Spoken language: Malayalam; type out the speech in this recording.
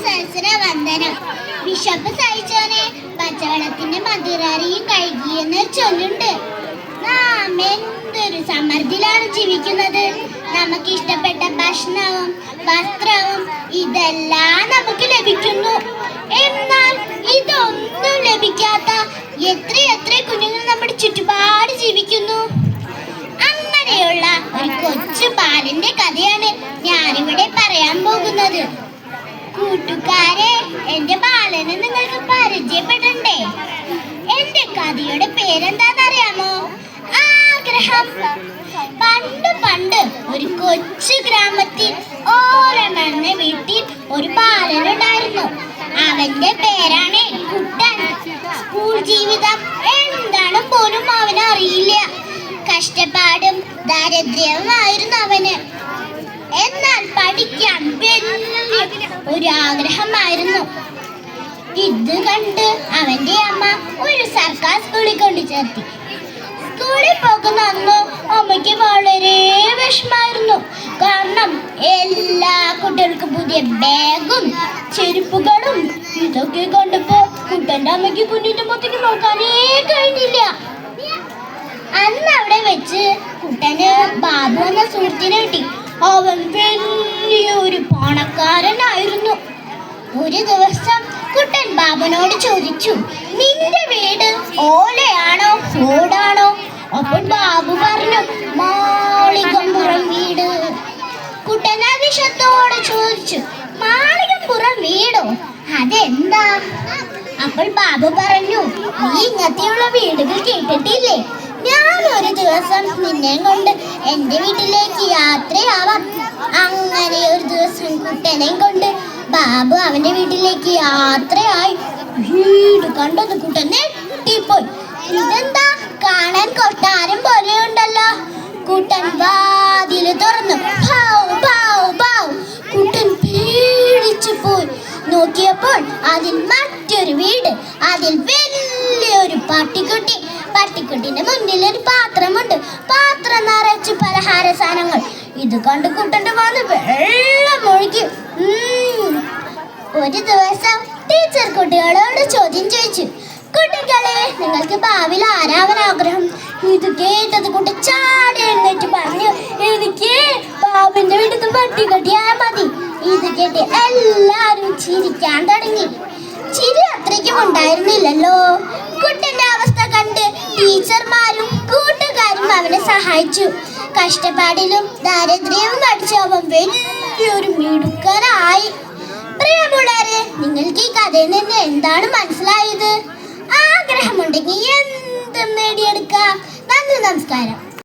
സഹസ്ര വന്ദനം. വിശപ്പ് സഹിച്ചവനെ പച്ചവെള്ളത്തിന്റെ മധുരറിയും കഴുകിയെന്ന് ചൊല്ലുണ്ട്. നാം എന്തൊരു സമൃദ്ധിയിലാണ് ജീവിക്കുന്നത്. നമുക്ക് ഇഷ്ടപ്പെട്ട ഭക്ഷണവും വസ്ത്രവും ഇതെല്ലാം നമുക്ക് ലഭിക്കുന്നു. എന്നാൽ ഇതൊന്നും ലഭിക്കാത്ത എത്ര കുഞ്ഞുങ്ങൾ നമ്മുടെ ചുറ്റുപാട് ജീവിക്കുന്നു. അങ്ങനെയുള്ള ഒരു കൊച്ചു ബാലന്റെ കഥയാണ് ഞാനിവിടെ പറയാൻ പോകുന്നത്. കൂട്ടുകാരെ, എന്റെ ബാലനെ നിങ്ങൾക്ക് പരിചയപ്പെടണ്ടേ? എന്റെ കഥയുടെ പേരെന്താണെന്നറിയാമോ? ആഗ്രഹം. പണ്ട് ഒരു കൊച്ചു ഗ്രാമത്തിൽ ഓരമെന്ന വീട്ടിൽ ഒരു ബാലനുണ്ടായിരുന്നു. അവന്റെ പേരാണ് കുട്ടൻ. സ്കൂൾ ജീവിതം എന്താണ് പോലും അവന് അറിയില്ല. കഷ്ടപ്പാടും ദാരിദ്ര്യവുമായിരുന്നു അവന്. എന്നാൽ പഠിക്കാൻ വലിയ ഒരു ആഗ്രഹമായിരുന്നു. ഇത് കണ്ട് അവന്റെ അമ്മ ഒരു സർക്കാർ സ്കൂളിൽ കൊണ്ടു ചേർത്തി. സ്കൂളിൽ പോകുന്ന അന്ന് അമ്മയ്ക്ക് വളരെ വിഷമായിരുന്നു. കാരണം എല്ലാ കുട്ടികൾക്കും പുതിയ ബാഗും ചെരുപ്പുകളും ഇതൊക്കെ കണ്ടപ്പോ കുട്ടന്റെ അമ്മയ്ക്ക് കുഞ്ഞിന്റെ മുഖത്തേക്ക് നോക്കാനേ കഴിഞ്ഞില്ല. അന്ന് അവിടെ വെച്ച് കുട്ടന് ബാബു എന്ന സുഹൃത്തിനെ കിട്ടി. അവൻ വലിയൊരു പണക്കാരനായിരുന്നു. ഒരു ദിവസം കുട്ടൻ ബാബുനോട് ചോദിച്ചു, നിന്റെ വീട് ഓലയാണോ ഓടാണോ? അപ്പോൾ ബാബു പറഞ്ഞു, മാളികപ്പുറം വീട്. കുട്ടൻ അതിശയത്തോടെ ചോദിച്ചു, മാളികപ്പുറം വീടോ? അതെന്താ? അപ്പോൾ ബാബു പറഞ്ഞു, നീ ഇങ്ങനെയുള്ള വീടുകൾ കേട്ടിട്ടില്ലേ? ഞാൻ ഒരു ദിവസം നിന്നെ കൊണ്ട് എൻ്റെ വീട്ടിലേക്ക് യാത്രയാവാം. അങ്ങനെ ഒരു ദിവസം കുട്ടനെയും കൊണ്ട് ബാബു അവന്റെ വീട്ടിലേക്ക് യാത്രയായി. വീട് കണ്ടത് കുട്ടൻ ഞെട്ടിപ്പോയി. ഇതെന്താ, കാണാൻ കൊട്ടാരം പോലെ ഉണ്ടല്ലോ. കുട്ടൻ വാതില് തുറന്നു. കുട്ടൻ പേടിച്ചു പോയി. നോക്കിയപ്പോൾ അതിൽ മറ്റൊരു വീട്. അതിൽ വലിയൊരു പട്ടിക്കുട്ടി. പട്ടിക്കുട്ടിന്റെ മുന്നിൽ ഒരു പാത്രമുണ്ട്. പാത്രം നിറച്ചു പലഹാര സാധനങ്ങൾ. ഇത് കണ്ട് കുട്ടന്റെ വന്ന് വെള്ളം ഒഴുകി. ഒരു ദിവസം ടീച്ചർ കുട്ടികളോട് ചോദ്യം ചോദിച്ചു, കുട്ടികളെ, നിങ്ങൾക്ക് ഭാവിയിൽ ആരാവാൻ ആഗ്രഹം? ഇത് കേട്ടത് കുട്ടി ചാടി എഴുന്നേറ്റ് പറഞ്ഞു, എനിക്ക് ബാബുവിന്റെ വീട്ടിൽ പട്ടിക്കുട്ടിയായാൽ മതി. ഇത് കേട്ട് എല്ലാരും ചിരിക്കാൻ തുടങ്ങി. ചിരി അത്രയ്ക്കും ഉണ്ടായിരുന്നില്ലല്ലോ. കുട്ടന്റെ അവസ്ഥ കണ്ട് ടീച്ചർമാരും കൂട്ടുകാരും അവനെ സഹായിച്ചു. കഷ്ടപ്പാടിലും ദാരിദ്ര്യവും പഠിച്ച അവൻ വലിയൊരു മിടുക്കനായി. പ്രിയമുള്ളവരെ, നിങ്ങൾക്ക് ഈ കഥയിൽ നിന്ന് എന്താണ് മനസ്സിലായത്? ആഗ്രഹമുണ്ടെങ്കിൽ എന്തും നേടിയെടുക്കാം. നന്ദി, നമസ്കാരം.